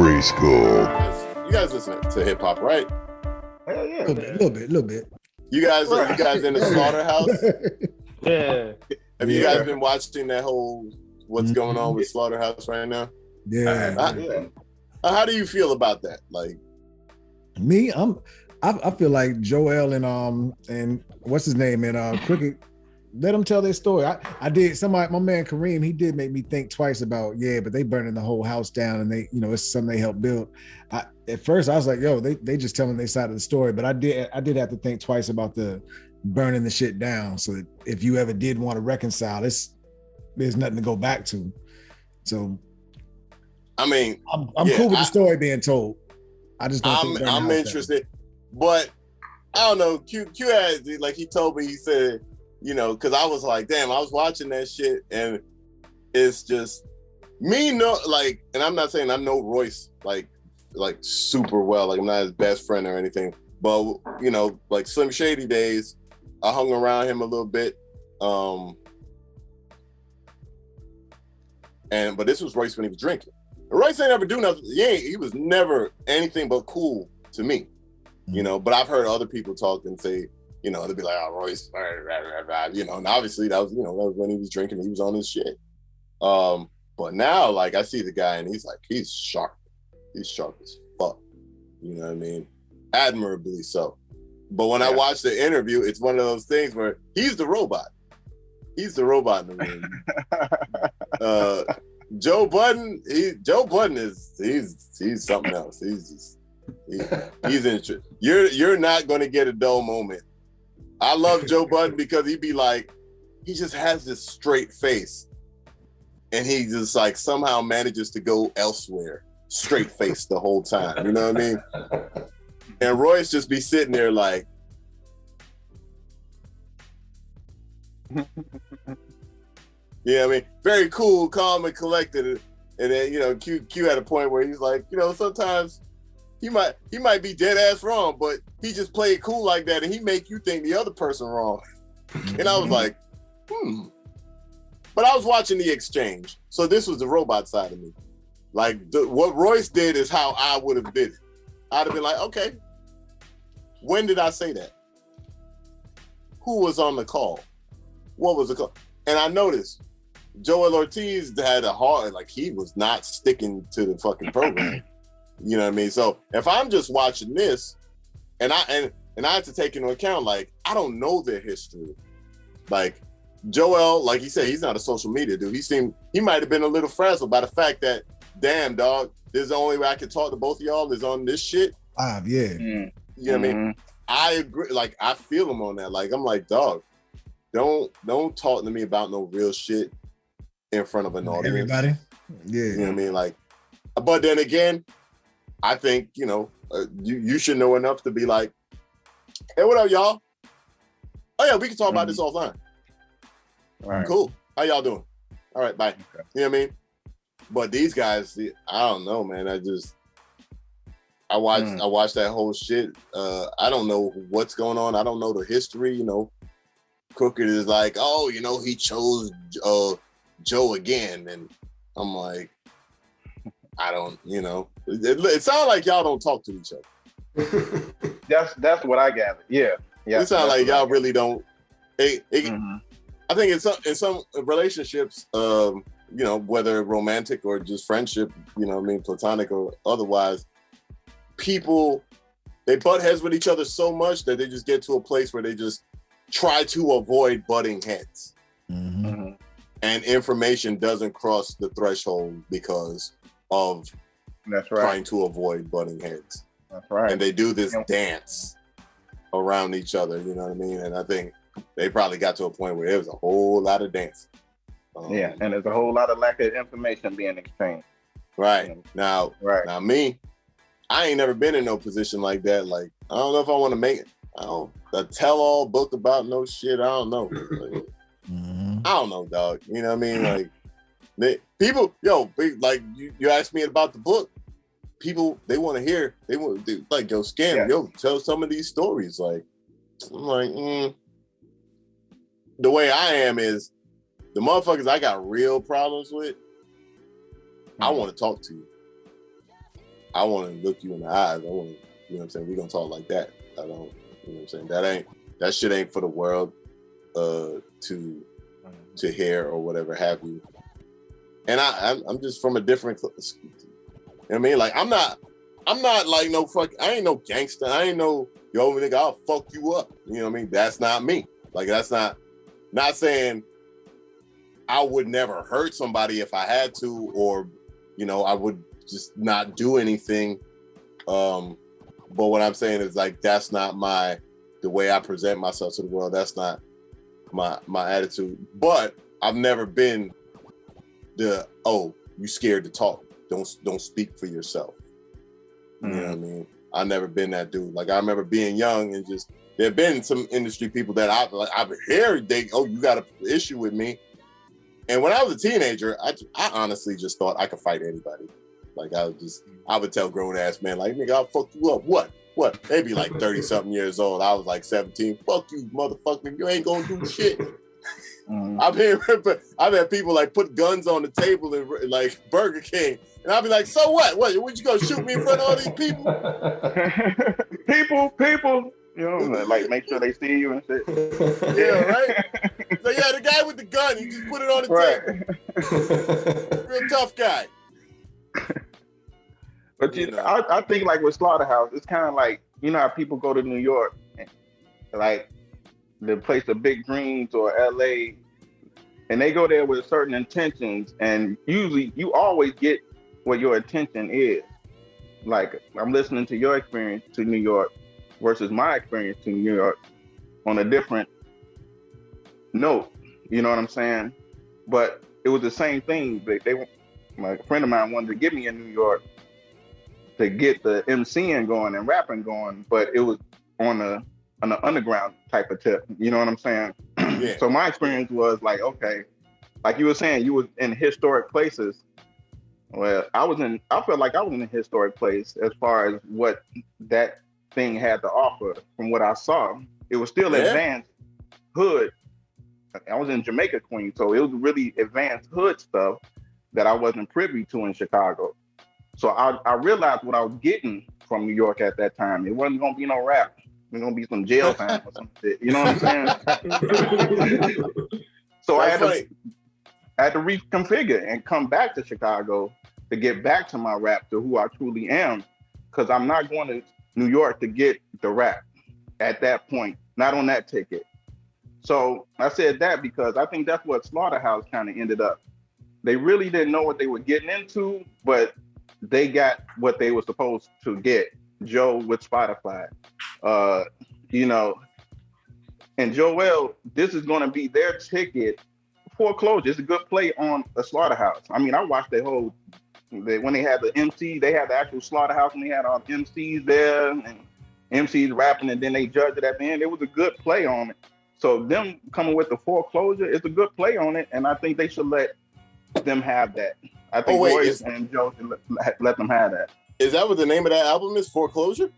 GRYSKLL. You guys listen to hip hop, right? Hell yeah, little bit. You guys in the Slaughterhouse? Yeah. Have you guys been watching that whole what's going on with Slaughterhouse right now? Yeah. How do you feel about that? Like me, I feel like Joell and what's his name and Crooked. Let them tell their story. I did. My man Kareem, he did make me think twice about but they burning the whole house down, and they, it's something they helped build. At first I was like, yo, they just telling their side of the story, but I did have to think twice about the burning the shit down. So that if you ever did want to reconcile, there's nothing to go back to. So, I mean, I'm cool with the story being told. I just don't. I'm interested, but I don't know. Q had, like, he told me, he said, because I was like, damn, I was watching that shit, and it's just me, and I'm not saying I know Royce like super well, like I'm not his best friend or anything, but like Slim Shady days, I hung around him a little bit, but this was Royce when he was drinking. Royce ain't ever do nothing. He was never anything but cool to me, but I've heard other people talk and say, they'll be like, oh, Royce, and obviously that was when he was drinking, he was on his shit. But now, like, I see the guy and he's sharp. He's sharp as fuck. You know what I mean? Admirably so. But when I watch the interview, it's one of those things where he's the robot. He's the robot in the room. Joe Budden, Joe Budden he's something else. He's interesting. You're not gonna get a dull moment. I love Joe Budden because he just has this straight face, and he just like somehow manages to go elsewhere, straight face the whole time. You know what I mean? And Royce just be sitting there like, I mean, very cool, calm, and collected. And then Q had a point where he's like, sometimes he might be dead ass wrong, but he just played cool like that, and he make you think the other person wrong. And I was like, But I was watching the exchange, so this was the robot side of me. Like what Royce did is how I would have did it. I'd have been like, okay, when did I say that? Who was on the call? What was the call? And I noticed Joell Ortiz had a hard, like, he was not sticking to the fucking program. You know what I mean? So if I'm just watching this, and I have to take into account, like, I don't know their history. Like, Joell, like he said, he's not a social media dude. He might have been a little frazzled by the fact that, damn, dog, this is the only way I can talk to both of y'all is on this shit. Yeah. You know what I mean? I agree. Like, I feel him on that. Like, I'm like, dog, don't talk to me about no real shit in front of an audience. Everybody. Yeah. You know what I mean? Like, but then again, I think, you should know enough to be like, hey, what up, y'all? Oh, yeah, we can talk about this offline. All right. Cool. How y'all doing? All right, bye. Okay. You know what I mean? But these guys, I don't know, man. I watched that whole shit. I don't know what's going on. I don't know the history, Crooked is like, oh, he chose Joe again. And I'm like, I don't, it sounds like y'all don't talk to each other. That's what I gathered. Yeah. It sounds like y'all really don't. I think in some relationships, whether romantic or just friendship, platonic or otherwise, people, they butt heads with each other so much that they just get to a place where they just try to avoid butting heads. And information doesn't cross the threshold because of trying to avoid butting heads. That's right. And they do this dance around each other, you know what I mean? And I think they probably got to a point where there was a whole lot of dancing. And there's a whole lot of lack of information being exchanged. Right. Now me, I ain't never been in no position like that. Like, I don't know if I want to make it. A tell-all book about no shit. I don't know. Like, I don't know, dog. You know what I mean? Like, people, like you asked me about the book. People, they want to hear. They want to like, yo, SKAM, tell some of these stories. Like, I'm like, the way I am is the motherfuckers I got real problems with. I want to talk to you. I want to look you in the eyes. I want to, you know what I'm saying? We're going to talk like that. I don't, you know what I'm saying? That shit ain't for the world to hear or whatever have you. And I'm just from a different, you know what I mean? Like, I'm not like no I ain't no gangster. I ain't no, yo, nigga, I'll fuck you up. You know what I mean? That's not me. Like, that's not saying I would never hurt somebody if I had to, or, you know, I would just not do anything. But what I'm saying is, like, that's not the way I present myself to the world. That's not my attitude. But I've never been you scared to talk. Don't speak for yourself. You know what I mean? I've never been that dude. Like, I remember being young and just, there have been some industry people that I've heard, you got an issue with me. And when I was a teenager, I honestly just thought I could fight anybody. Like, I would tell grown ass men, like, nigga, I'll fuck you up. What? They be like 30 something years old. I was like 17. Fuck you, motherfucker. You ain't gonna do shit. I've had people like put guns on the table in like Burger King, and I'll be like, so what? What you gonna shoot me in front of all these people? people, you know, like make sure they see you and shit. Yeah, right. So yeah, the guy with the gun, he just put it on the table. Real tough guy. But I think like with Slaughterhouse, it's kind of like, you know how people go to New York, and, like, the place of big dreams, or LA, and they go there with certain intentions, and usually you always get what your intention is. Like, I'm listening to your experience to New York versus my experience to New York on a different note, you know what I'm saying? But it was the same thing. My friend of mine wanted to get me in New York to get the MCing going and rapping going, but it was on an underground type of tip. You know what I'm saying? Yeah. So my experience was like, okay, like you were saying, you was in historic places. Well, I felt like I was in a historic place as far as what that thing had to offer. From what I saw, it was still advanced hood. I was in Jamaica, Queens, so it was really advanced hood stuff that I wasn't privy to in Chicago. So I realized what I was getting from New York at that time. It wasn't gonna be no rap. It was gonna be some jail time or some shit. You know what I'm saying? So I had to reconfigure and come back to Chicago to get back to my rap, to who I truly am. Because I'm not going to New York to get the rap at that point, not on that ticket. So I said that because I think that's what Slaughterhouse kind of ended up. They really didn't know what they were getting into, but they got what they were supposed to get. Joe with Spotify, you know, and Joell, this is going to be their ticket. Foreclosure. It's a good play on a Slaughterhouse. I mean, I watched when they had the MC, they had the actual Slaughterhouse, and they had all MCs there and MCs rapping, and then they judged it at the end. It was a good play on it. So them coming with the Foreclosure, it's a good play on it, and I think they should let them have that. I think Royce and Joe should let them have that. Is that what the name of that album is? Foreclosure?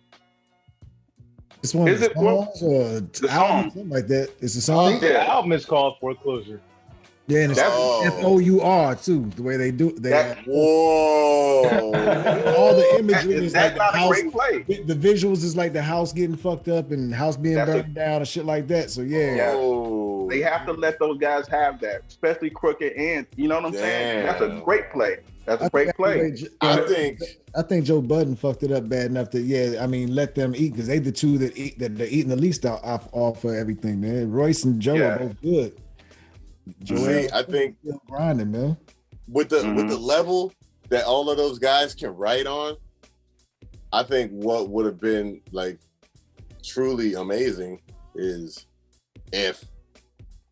It's one of the songs or the album, something like that. It's a song. I think the album is called Foreclosure. Yeah, and it's FOUR too. The way they do whoa! All the imagery is like the house. Great play. The visuals is like the house getting fucked up and the house being burned down and shit like that. So yeah. They have to let those guys have that, especially Crooked, and you know what I'm saying. That's a great play. That's a great play. I think Joe Budden fucked it up bad enough that let them eat, because they the two that they're eating the least off for everything, man. Royce and Joe are both good. Joell, I think still grinding, man. With the level that all of those guys can write on, I think what would have been like truly amazing is if,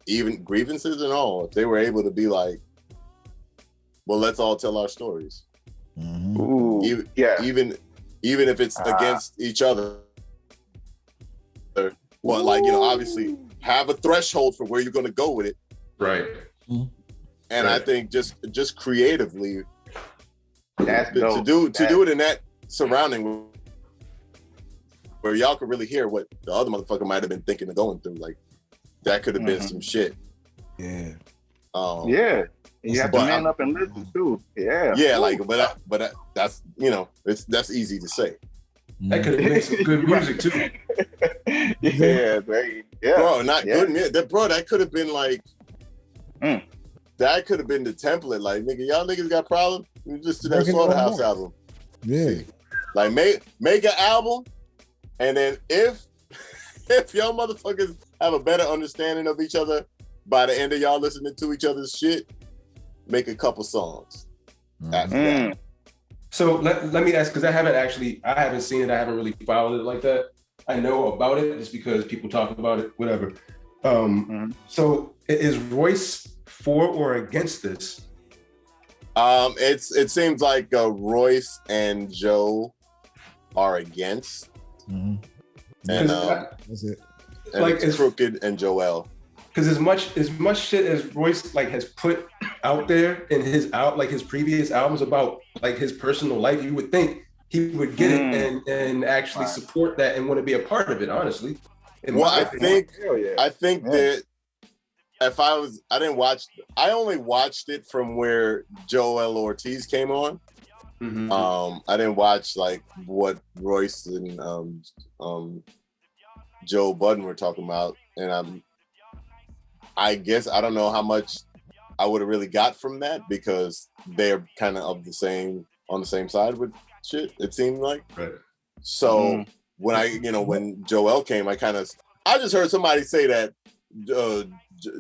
even grievances and all, if they were able to be like, well, let's all tell our stories. Ooh, even if it's against each other. Well, like, you know, obviously have a threshold for where you're going to go with it. Right. And I think just creatively, that's to do it in that surrounding where y'all could really hear what the other motherfucker might have been thinking of going through, like that could have been some shit. Yeah. You have to man up and listen too. Yeah. Yeah, like, but that's that's easy to say. That could have made some good music too. Yeah, Bro, not good music. Bro, that could have been like, that could have been the template. Like, nigga, y'all niggas got problems? You just do that Slaughterhouse album. Yeah. Like, make an album, and then if y'all motherfuckers have a better understanding of each other by the end of y'all listening to each other's shit, make a couple songs after that. So let me ask, because I haven't seen it. I haven't really followed it like that. I know about it just because people talk about it, whatever. So is Royce for or against this? It seems like Royce and Joe are against. And that's it. And like it's Crooked and Joell. Because as much shit as Royce like has put out there in his previous albums about like his personal life, you would think he would get it and actually support that and want to be a part of it, honestly. Well, I think that if I only watched it from where Joell Ortiz came on. I didn't watch like what Royce and Joe Budden were talking about, and I guess I don't know how much I would have really got from that because they're kind of on the same side with shit. It seemed like. Right. So when Joell came, I just heard somebody say that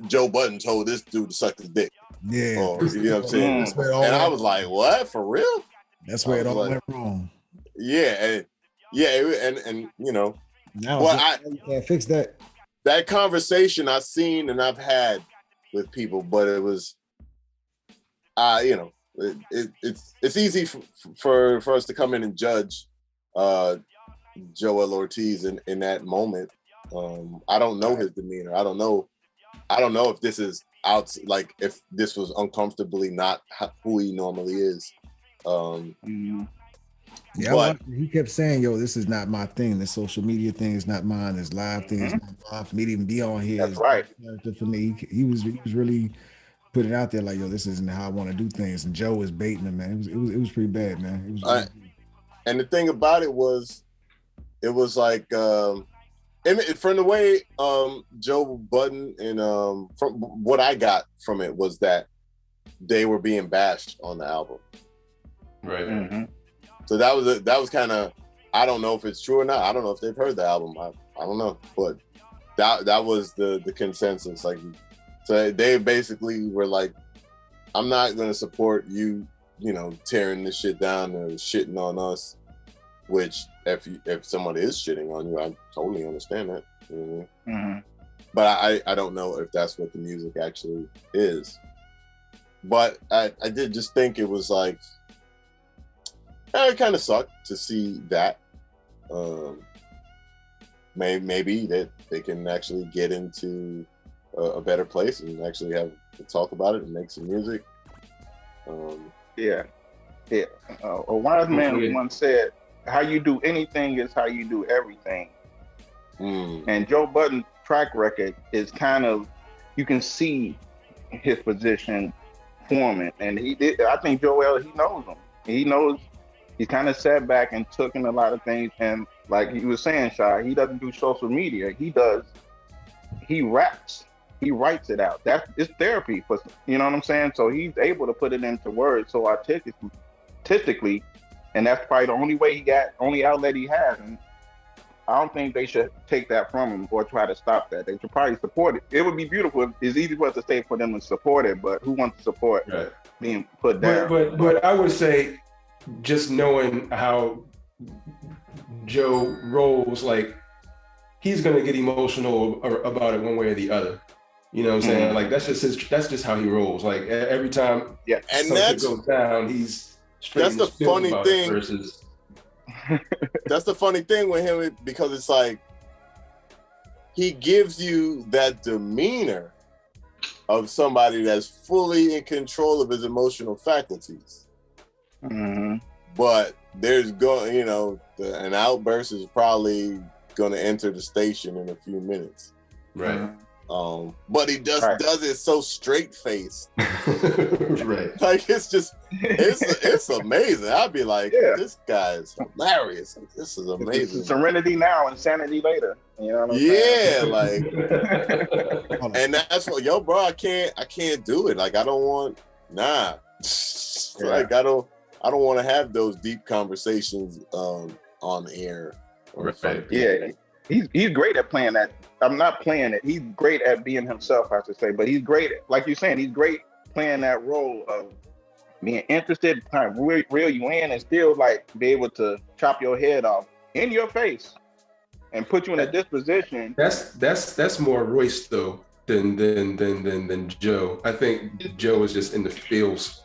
Joe Budden told this dude to suck his dick. Yeah. Or, you know what I'm saying? And I was like, what? For real? That's where it all went wrong. Yeah, and you know. Now you can't fix that. That conversation I've seen and I've had with people, but it was, it's easy for us to come in and judge Joell Ortiz in that moment. I don't know his demeanor. I don't know if this is if this was uncomfortably not who he normally is. But he kept saying, "Yo, this is not my thing. This social media thing is not mine. This live thing is not mine. For me to even be on here, that's right. For me, he was really putting it out there like, yo, this isn't how I want to do things." And Joe was baiting him, man. It was pretty bad, man. It was. And the thing about it was like from the way Joe Budden and from what I got from it was that they were being bashed on the album. Right. So that was kind of, I don't know if it's true or not. I don't know if they've heard the album. I don't know, but that was the consensus. Like, so they basically were like, I'm not going to support you, tearing this shit down and shitting on us. Which if somebody is shitting on you, I totally understand that. But I don't know if that's what the music actually is. But I did just think it was like, it kind of sucked to see that. Maybe that they can actually get into a better place and actually have to talk about it and make some music. A wise man once said, "How you do anything is how you do everything." And Joe Budden's track record is kind of, you can see his position forming, and he did. I think Joell, he knows him. He knows. He kind of sat back and took in a lot of things, and like he was saying, Shy, he doesn't do social media. He raps. He writes it out. It's therapy for, you know what I'm saying? So he's able to put it into words so artistically, and that's probably the only outlet he has. And I don't think they should take that from him or try to stop that. They should probably support it. It would be beautiful. It's easy for us to say for them to support it, but who wants to support being put down? But I would say, just knowing how Joe rolls, like, he's gonna get emotional about it one way or the other. You know what I'm saying? Like, that's just how he rolls. Like, every time something goes down, he's straight. That's the funny thing. That's the funny thing with him, because it's like he gives you that demeanor of somebody that's fully in control of his emotional faculties. But there's an outburst is probably going to enter the station in a few minutes. Right. But he just does it so straight faced. Right. Like it's amazing. I'd be like, this guy is hilarious. This is amazing. Serenity now, insanity later. You know what I'm saying? Like, and that's what, yo, bro, I can't do it. Like, I don't want, like, I don't want to have those deep conversations on air. Right. Yeah, he's great at playing that. I'm not playing it. He's great at being himself, I should say. But he's great, like you're saying, he's great playing that role of being interested, kind of reel you in, and still like be able to chop your head off in your face and put you in a disposition. That's more Royce though than Joe. I think Joe is just in the feels.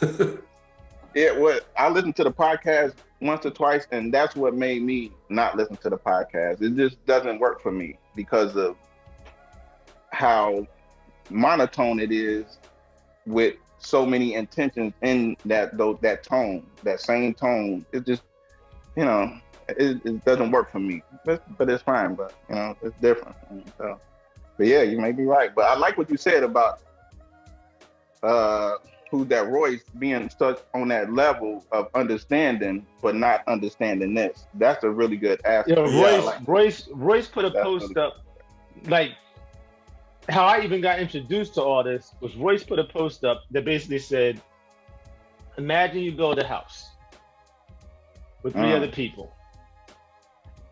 I listened to the podcast once or twice, and that's what made me not listen to the podcast. It just doesn't work for me because of how monotone it is with so many intentions in that tone, that same tone. It just, it doesn't work for me. But it's fine. But it's different. So, but yeah, you may be right. But I like what you said about that Royce being stuck on that level of understanding, but not understanding this. That's a really good aspect. Royce put a post up, like how I even got introduced to all this was Royce put a post up that basically said, imagine you build a house with 3 other people,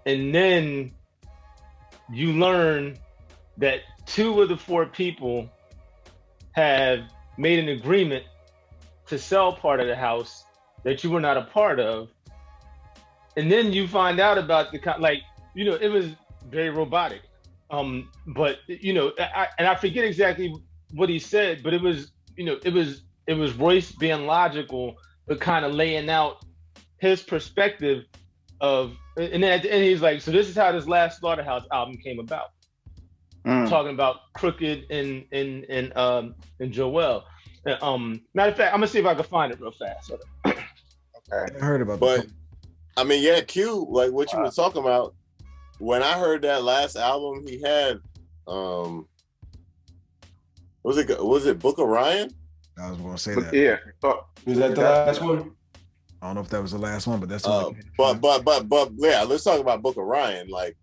and then you learn that 2 of the 4 people have made an agreement to sell part of the house that you were not a part of, and then you find out about it was very robotic, but I forget exactly what he said, but it was Royce being logical but kind of laying out his perspective of, and then at the end he's like, so this is how this last Slaughterhouse album came about, talking about Crooked and Joell. Matter of fact, I'm gonna see if I can find it real fast. Okay. I heard about but I mean, yeah, Q, like what you were talking about, when I heard that last album he had, was it Book of Ryan? I was gonna say that. Yeah. Was that the last one? I don't know if that was the last one, but that's but yeah, let's talk about Book of Ryan. Like,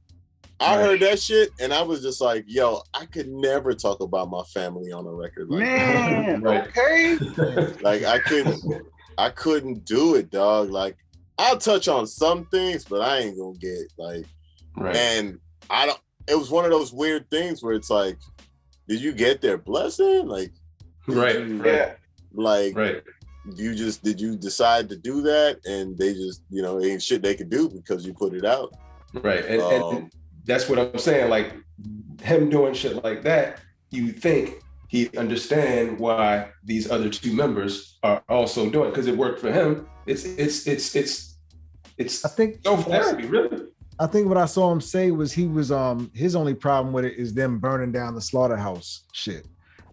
I heard that shit and I was just like, yo, I could never talk about my family on a record like that. Right. Okay. Like I couldn't do it, dog. Like, I'll touch on some things, but I ain't gonna get like, and it was one of those weird things where it's like, did you get their blessing? Like, yeah. Like, did you decide to do that? And they just, ain't shit they could do because you put it out. Right. And that's what I'm saying. Like, him doing shit like that, you think he'd understand why these other 2 members are also doing it, because it worked for him. It's I think no therapy, really. I think what I saw him say was he was his only problem with it is them burning down the Slaughterhouse shit.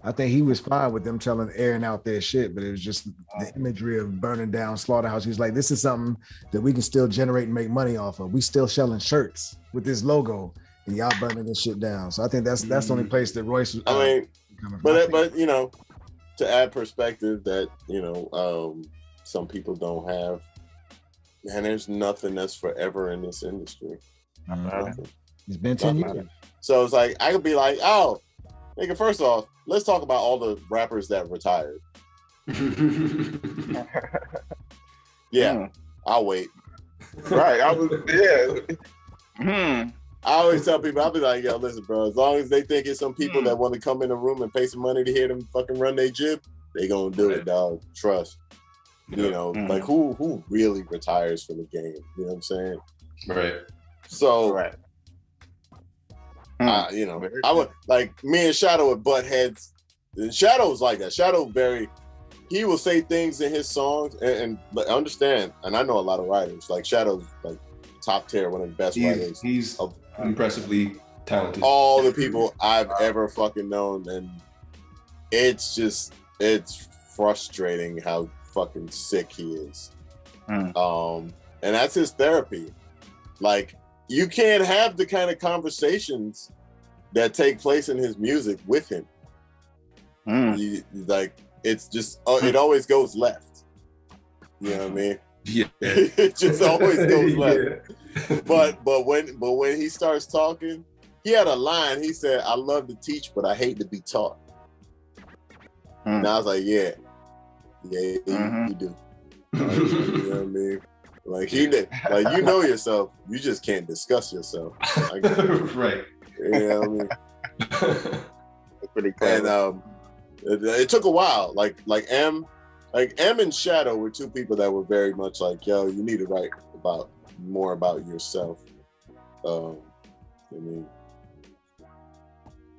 I think he was fine with them airing out their shit, but it was just the imagery of burning down Slaughterhouse. He's like, this is something that we can still generate and make money off of. We still selling shirts with this logo, and y'all burning this shit down. So I think that's the only place that Royce was. But to add perspective that some people don't have, man, there's nothing that's forever in this industry. It's been 10 years. So it's like I could be like, oh, nigga, first off, let's talk about all the rappers that retired. Yeah, I'll wait. Right. I always tell people, I'll be like, yo, listen, bro, as long as they think it's some people that want to come in the room and pay some money to hear them fucking run their jib, they gonna do it, dog. Trust. Like who really retires from the game? You know what I'm saying? Right. So, I would, like, me and Shadow would butt heads. And Shadow's like that. He will say things in his songs and understand. And I know a lot of writers. Like, Shadow's like top tier, one of the best writers. He's impressively talented. All the people I've ever fucking known, and it's frustrating how fucking sick he is. And that's his therapy. Like, you can't have the kind of conversations that take place in his music with him. Like it's just it always goes left. You know what I mean? Yeah. It just always goes left. Yeah. But when he starts talking, he had a line. He said, "I love to teach, but I hate to be taught." And I was like, "Yeah, you do." You know what I mean? Like you know yourself. You just can't discuss yourself. Right. You know what I mean? It's pretty clever. And it took a while. Like M and Shadow were two people that were very much like, yo, you need to write more about yourself. I mean,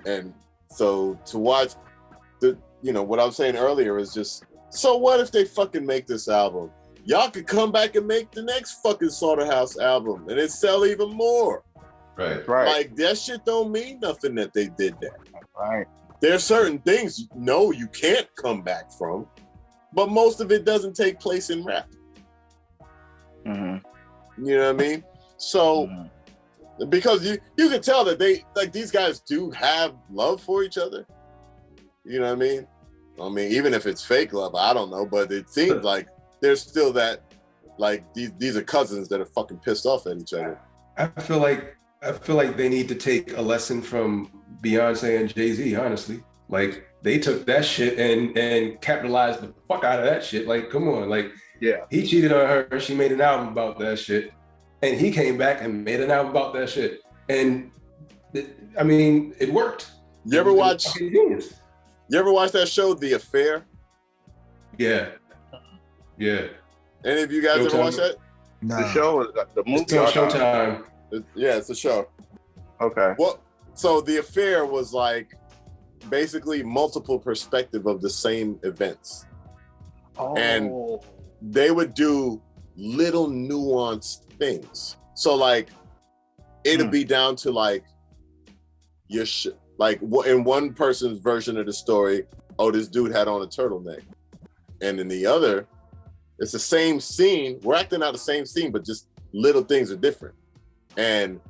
and so to watch what I was saying earlier is just, so what if they fucking make this album? Y'all could come back and make the next fucking Slaughterhouse album and it sell even more. Right. Like that shit don't mean nothing that they did that. Right. There's certain things you can't come back from, but most of it doesn't take place in rap. You know what I mean? So because you can tell that these guys do have love for each other. You know what I mean? I mean, even if it's fake love, I don't know, but it seems like there's still that, like these are cousins that are fucking pissed off at each other. I feel like they need to take a lesson from Beyonce and Jay-Z, honestly. Like they took that shit and capitalized the fuck out of that shit. Like, come on, like he cheated on her, she made an album about that shit. And he came back and made an album about that shit. And it worked. You ever watch that show, The Affair? Yeah. Any of you guys ever watch that? Nah. The show is the movie. It's on Showtime. It's a show. Okay. Well, so The Affair was like basically multiple perspective of the same events. And they would do little nuanced things. So like it'd be down to like like in one person's version of the story, this dude had on a turtleneck. And in the other, it's the same scene. We're acting out the same scene, but just little things are different. And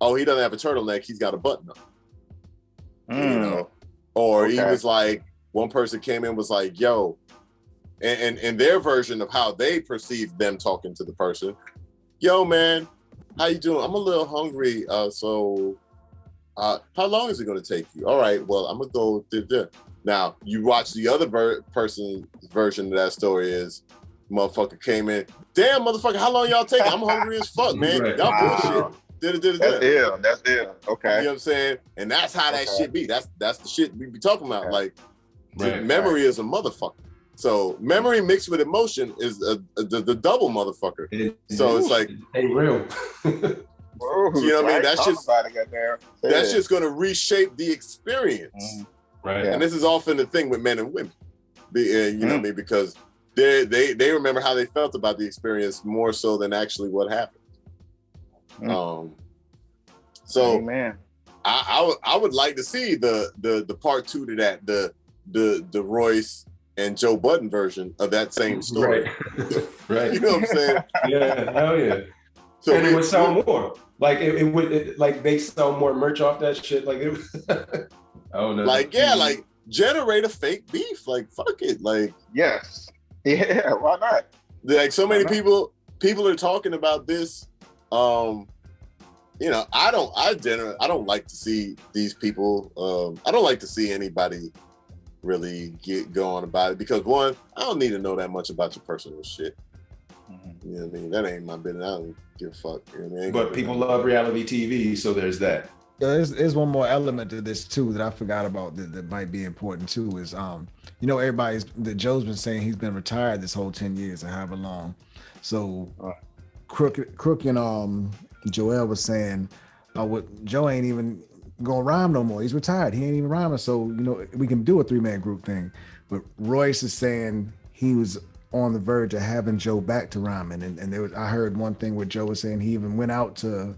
he doesn't have a turtleneck, he's got a button up. You know? Or he was like, one person came in was like, yo, and their version of how they perceived them talking to the person, yo man, how you doing? I'm a little hungry, so how long is it gonna take you? All right, well, I'm gonna go Now, you watch the other person's version of that story is, motherfucker came in, damn motherfucker, how long y'all taking? I'm hungry as fuck, man. Right. Y'all bullshit. That's ill. Okay. You know what I'm saying? And that's how that shit be. That's the shit we be talking about. Like, memory is a motherfucker. So memory mixed with emotion is the double motherfucker. So it's like, ain't real. You know what I mean? That's just gonna reshape the experience. Right. And this is often the thing with men and women. You know what I mean? Because they remember how they felt about the experience more so than actually what happened. So Amen. I would like to see the part 2 to that, the Royce and Joe Budden version of that same story. Right. You know what I'm saying? Yeah, hell yeah. So and it would sell more. Like it would like they sell more merch off that shit. Like it I don't know. Like like generate a fake beef. Like fuck it. like Yes. Yeah, why not? Like so many people are talking about this. You know, I don't like to see these people. I don't like to see anybody really get going about it, because one, I don't need to know that much about your personal shit. You know what I mean? That ain't my business. I don't give a fuck. You know what I mean? But people love reality TV, so there's that. There's one more element to this too that I forgot about that might be important too. Is you know, Joe's been saying he's been retired this whole 10 years or however long. So Crooked and Joell was saying, Joe ain't even gonna rhyme no more. He's retired. He ain't even rhyming. So, you know, we can do a 3-man group thing. But Royce is saying he was on the verge of having Joe back to rhyming. And I heard one thing where Joe was saying he even went out to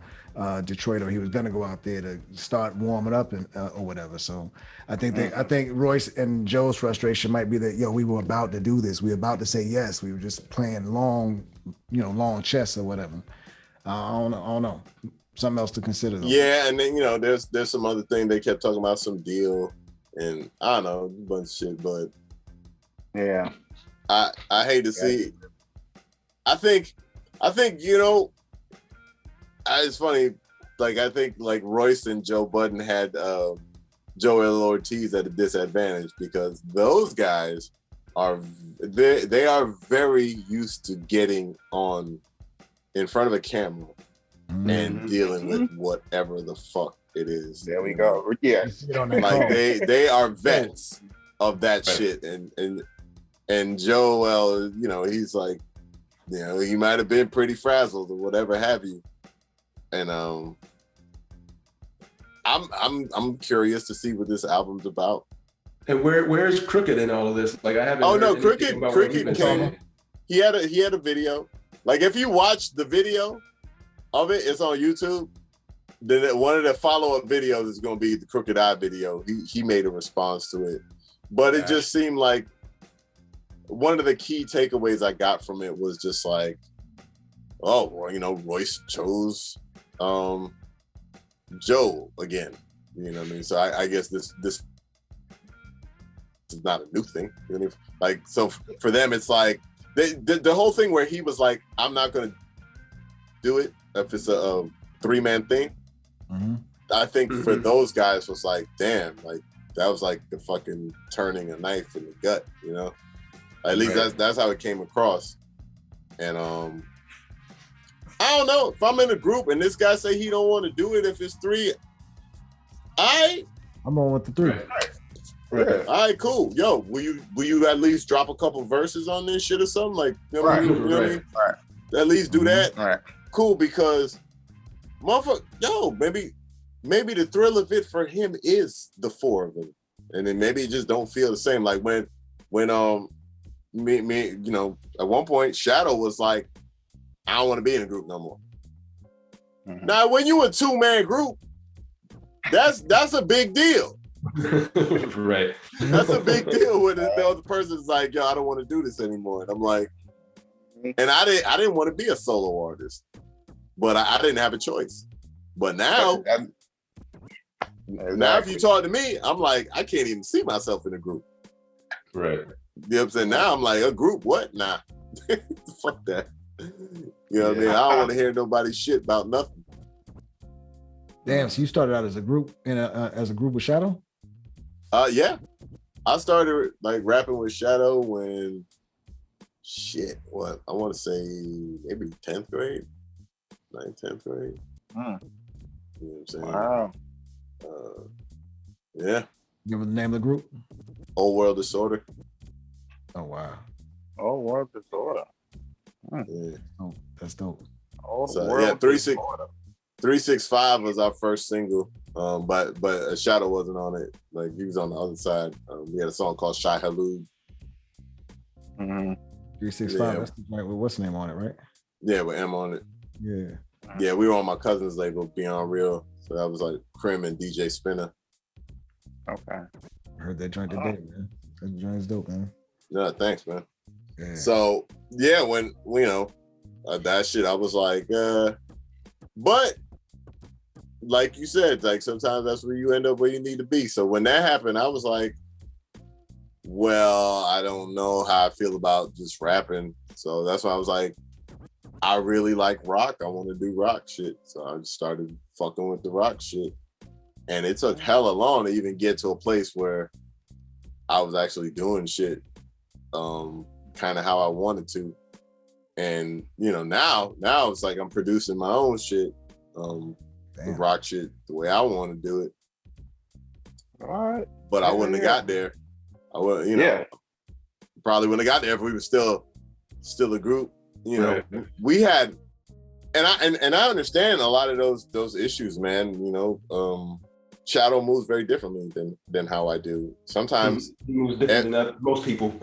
Detroit, or he was gonna go out there to start warming up and or whatever. So I think Royce and Joe's frustration might be that, we were about to do this. We were about to say yes. We were just playing long chess or whatever. I don't know. Something else to consider. Though. Yeah, and then there's some other thing they kept talking about, some deal, and I don't know, a bunch of shit. But yeah, I hate to see. I think it's funny. Like I think like Royce and Joe Budden had Joell Ortiz at a disadvantage because those guys they are very used to getting on in front of a camera and dealing with whatever the fuck it is. There we go. Yeah, like they are vets of that shit, and Joell, he's like, he might have been pretty frazzled or whatever have you, and I'm curious to see what this album's about. And where's Crooked in all of this? Like I haven't. Oh no, Crooked came. He had a video. Like if you watch the video of it, it's on YouTube. Then one of the follow-up videos is going to be the Crooked Eye video. He made a response to it, but it just seemed like one of the key takeaways I got from it was just like, oh, well, Royce chose Joe again. You know what I mean? So I guess this is not a new thing. Like, so for them, it's like the whole thing where he was like, I'm not going to do it if it's a three-man thing. I think for those guys was like, damn, like that was like the fucking turning a knife in the gut, At least that's how it came across. And I don't know if I'm in a group and this guy say he don't want to do it if it's three. I'm on with the three. All right, cool. Yo, will you at least drop a couple verses on this shit or something? Like, what I mean? At least do that. All right. Cool, because motherfucker, maybe the thrill of it for him is the four of them, and then maybe it just don't feel the same. Like when me, at one point Shadow was like, I don't want to be in a group no more. Now, when you a 2-man group, that's a big deal. Right. That's a big deal when the other person's like, yo, I don't want to do this anymore. And I'm like, and I didn't want to be a solo artist, but I didn't have a choice. But now, now if you talk to me, I'm like, I can't even see myself in a group. Right. You know what I'm saying? Now I'm like, a group? What? Nah. Fuck that. You know what I mean? I don't want to hear nobody's shit about nothing. Damn, so you started out as a group as a group with Shadow? Yeah. I started like rapping with Shadow when I want to say maybe 10th grade. 9th, 10th grade. You know what I'm saying? Wow. Yeah. Give it the name of the group? Old World Disorder. Oh wow. Old World Disorder. Yeah. Oh, that's dope. So, yeah, 365 was our first single, but Shadow wasn't on it. Like he was on the other side. We had a song called Shy Halud. 365. That's right with what's the name on it, right? Yeah, with M on it. Yeah. Yeah, we were on my cousin's label, Beyond Real. So that was like Krim and DJ Spinner. Okay. I heard that joint today, man. That joint's dope, man. Yeah, thanks, man. Yeah. So yeah, when that shit, I was like, but like you said, like sometimes that's where you end up where you need to be. So when that happened, I was like, well, I don't know how I feel about just rapping. So that's why I was like, I really like rock. I want to do rock shit. So I just started fucking with the rock shit. And it took hella long to even get to a place where I was actually doing shit kind of how I wanted to. And, now it's like I'm producing my own shit, the rock shit, the way I want to do it. All right. But I wouldn't have got there. I would, probably wouldn't have got there if we were still a group. Right. We had, and I understand a lot of those issues, man. Shadow moves very differently than how I do. Sometimes he moves different than most people.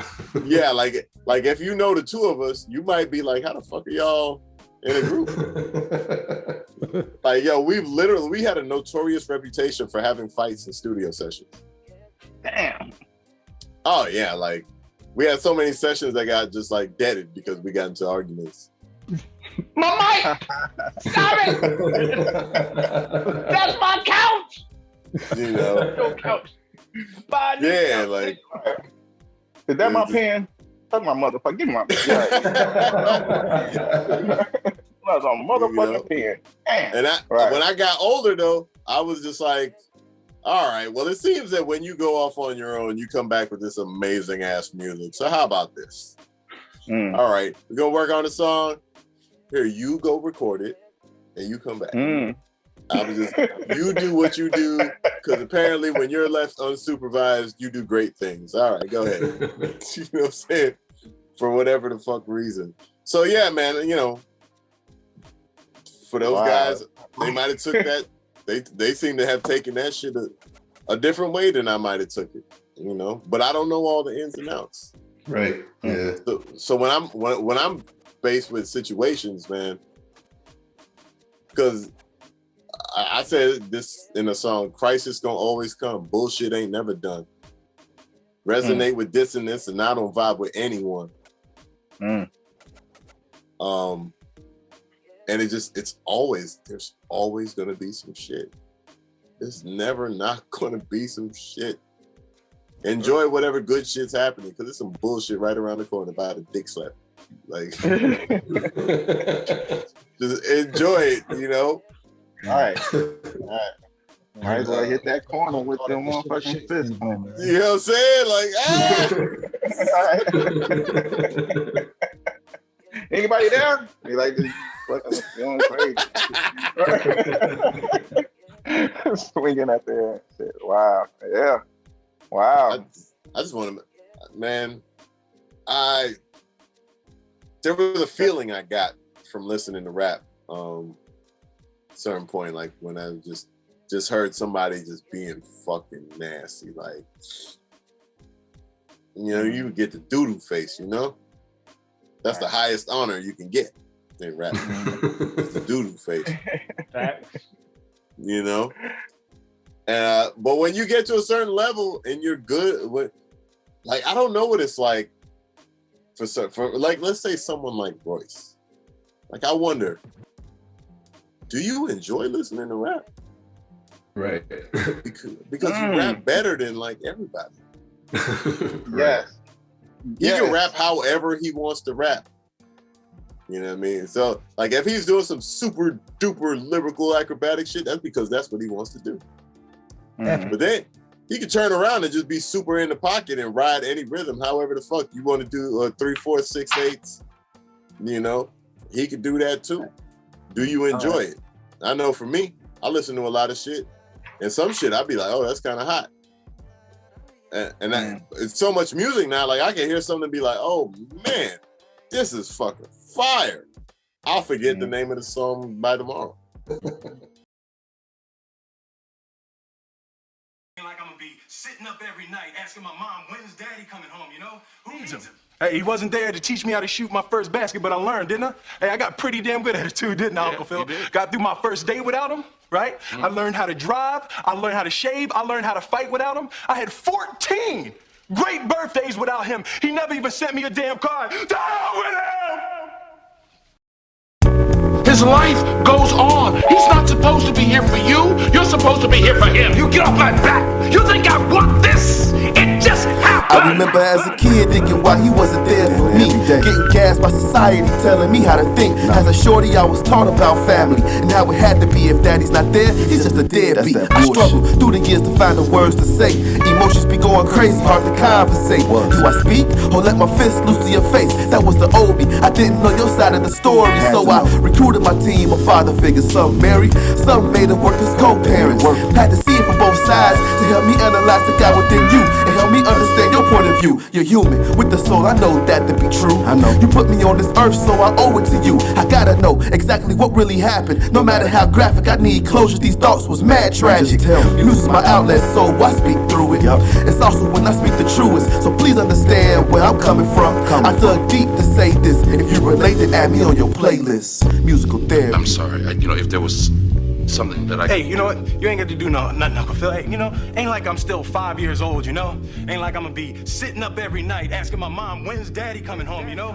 Yeah, like if you know the two of us, you might be like, how the fuck are y'all in a group? Like, yo, we had a notorious reputation for having fights in studio sessions. Damn. Oh yeah, like we had so many sessions that got just like deaded because we got into arguments. My mic! Stop it! That's my couch! You know? Your couch. Yeah, like. Is that my pen? That's my motherfucker. Give me my pen. That's a motherfucking pen. Damn. And when I got older, though, I was just like, all right, well, it seems that when you go off on your own, you come back with this amazing ass music. So how about this? All right, we're going to work on the song. Here, you go record it, and you come back. I was just, you do what you do, because apparently when you're left unsupervised, you do great things. All right, go ahead. You know what I'm saying? For whatever the fuck reason. So yeah, man, you know, for those guys, they might have took that. They seem to have taken that shit a different way than I might have took it. You know, but I don't know all the ins and outs. Right. Yeah. So when I'm faced with situations, man, because I said this in a song, crisis gonna always come. Bullshit ain't never done. Resonate with dissonance and I don't vibe with anyone. And there's always gonna be some shit. There's never not gonna be some shit. Enjoy whatever good shit's happening, because there's some bullshit right around the corner about a dick slap. Like, just enjoy it, you know? All right. Might as well hit that corner with them motherfucking fists. You know what I'm saying? Like, Anybody there? They like this fucking going crazy. Swinging at there. Wow. Yeah. Wow. I just want to, man, there was a feeling I got from listening to rap. Certain point, like when I just heard somebody just being fucking nasty, like, you know, you get the doodoo face, you know? That's the highest honor you can get in rap. It's the doodoo face. You know? But when you get to a certain level and you're good with, like, I don't know what it's like for like, let's say someone like Royce. Like, I wonder, do you enjoy listening to rap? Right. Because you rap better than like everybody. Yes. He can rap however he wants to rap. You know what I mean? So, like, if he's doing some super duper lyrical acrobatic shit, that's because that's what he wants to do. But then he can turn around and just be super in the pocket and ride any rhythm, however the fuck you want to do 3, 4, 6, 8s. You know, he could do that too. Do you enjoy it? I know for me, I listen to a lot of shit, and some shit I'd be like, oh, that's kind of hot. And it's so much music now, like I can hear something and be like, oh man, this is fucking fire. I'll forget the name of the song by tomorrow. Like I'm gonna be sitting up every night asking my mom, when's daddy coming home, you know? Who needs him? Hey, he wasn't there to teach me how to shoot my first basket, but I learned, didn't I? Hey, I got pretty damn good at it too, didn't I, Uncle Phil? Got through my first day without him, right? I learned how to drive, I learned how to shave, I learned how to fight without him. I had 14 great birthdays without him. He never even sent me a damn card. To hell with him! His life goes on. He's not supposed to be here for you. You're supposed to be here for him. You get off my back. You think I want this? It just happened. I remember as a kid thinking why he wasn't there for me. Getting gassed by society telling me how to think. As a shorty, I was taught about family and how it had to be. If daddy's not there, he's just a deadbeat. I struggled through the years to find the words to say. Emotions be going crazy, hard to conversate. Do I speak or let my fist loose to your face? That was the old me. I didn't know your side of the story, so I recruited my team of father figures. Some married, some made it work as co-parents. Had to see it from both sides to help me analyze the guy within you and help me understand your point of view. You're human with the soul, I know that to be true. I know you put me on this earth, so I owe it to you. I gotta know exactly what really happened. No matter how graphic, I need closure. These thoughts was mad tragic. News is my outlet, so I speak through it. It's also when I speak the truest, so please understand where I'm coming from. I dug deep to say this. If you relate, then add me on your playlist. Musical therapy. I'm sorry. If there was something that I... Hey, you know what? You ain't got to do nothing, Uncle Phil. Hey, you know, ain't like I'm still 5 years old, you know? Ain't like I'm gonna be sitting up every night asking my mom, when's daddy coming home, you know?